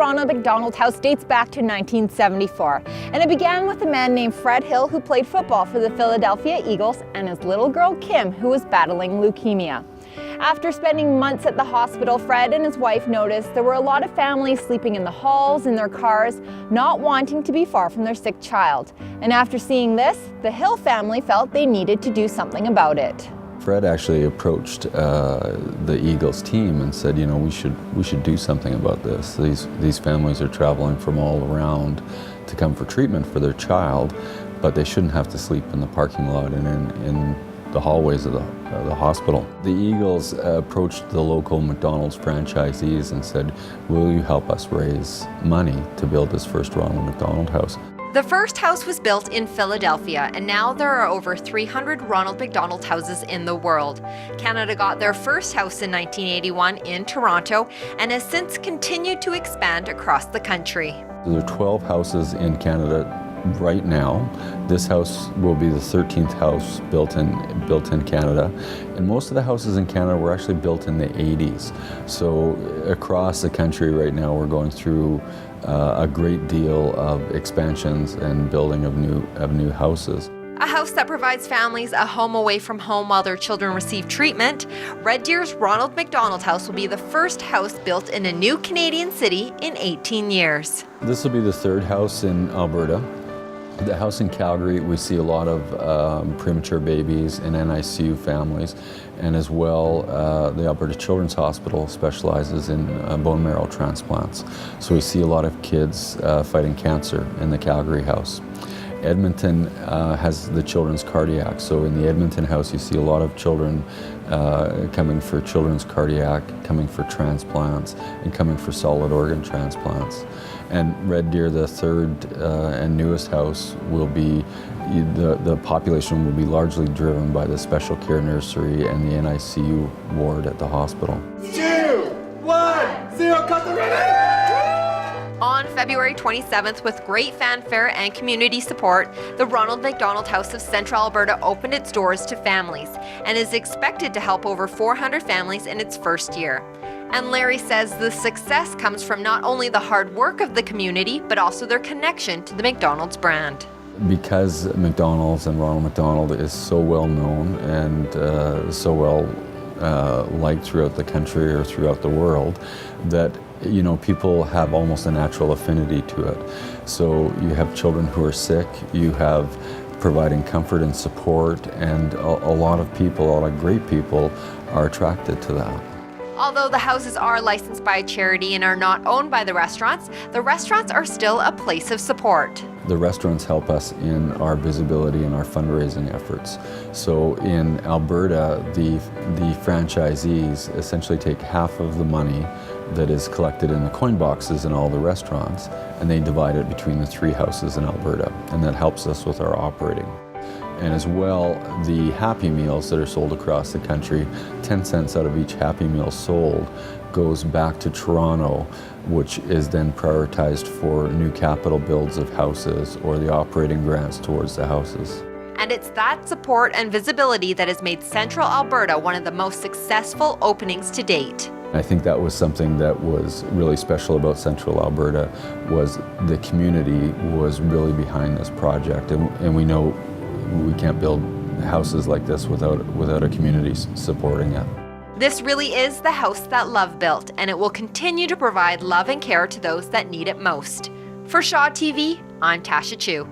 Ronald McDonald House dates back to 1974, and it began with a man named Fred Hill who played football for the Philadelphia Eagles and his little girl Kim, who was battling leukemia. After spending months at the hospital, Fred and his wife noticed there were a lot of families sleeping in the halls, in their cars, not wanting to be far from their sick child. And after seeing this, the Hill family felt they needed to do something about it. Fred actually approached the Eagles team and said, you know, we should do something about this. These families are traveling from all around to come for treatment for their child, but they shouldn't have to sleep in the parking lot and in the hallways of the hospital. The Eagles approached the local McDonald's franchisees and said, will you help us raise money to build this first Ronald McDonald House? The first house was built in Philadelphia, and now there are over 300 Ronald McDonald Houses in the world. Canada got their first house in 1981 in Toronto and has since continued to expand across the country. There are 12 houses in Canada right now. This house will be the 13th house built in Canada, and most of the houses in Canada were actually built in the 80s. So across the country right now we're going through a great deal of expansions and building of new houses. A house that provides families a home away from home while their children receive treatment. Red Deer's Ronald McDonald House will be the first house built in a new Canadian city in 18 years. This will be the third house in Alberta. The house in Calgary, we see a lot of premature babies and NICU families, and as well the Alberta Children's Hospital specializes in bone marrow transplants. So we see a lot of kids fighting cancer in the Calgary house. Edmonton has the children's cardiac, so in the Edmonton house you see a lot of children coming for children's cardiac, coming for transplants, and coming for solid organ transplants. And Red Deer, the third and newest house, will be, the population will be largely driven by the special care nursery and the NICU ward at the hospital. 2, 1, 0, cut the ribbon! On February 27th, with great fanfare and community support, the Ronald McDonald House of Central Alberta opened its doors to families and is expected to help over 400 families in its first year. And Larry says the success comes from not only the hard work of the community, but also their connection to the McDonald's brand. Because McDonald's and Ronald McDonald is so well known and so well liked throughout the country or throughout the world, that people have almost a natural affinity to it. So you have children who are sick, you have providing comfort and support, and a lot of great people are attracted to that. Although the houses are licensed by a charity and are not owned by the restaurants are still a place of support. The restaurants help us in our visibility and our fundraising efforts. So in Alberta, the franchisees essentially take half of the money that is collected in the coin boxes in all the restaurants, and they divide it between the 3 houses in Alberta, and that helps us with our operating. And as well, the Happy Meals that are sold across the country, 10 cents out of each Happy Meal sold goes back to Toronto, which is then prioritized for new capital builds of houses or the operating grants towards the houses. And it's that support and visibility that has made Central Alberta one of the most successful openings to date. I think that was something that was really special about Central Alberta, was the community was really behind this project, and we know we can't build houses like this without a community supporting it. This really is the house that love built, and it will continue to provide love and care to those that need it most. For Shaw TV, I'm Tasha Chu.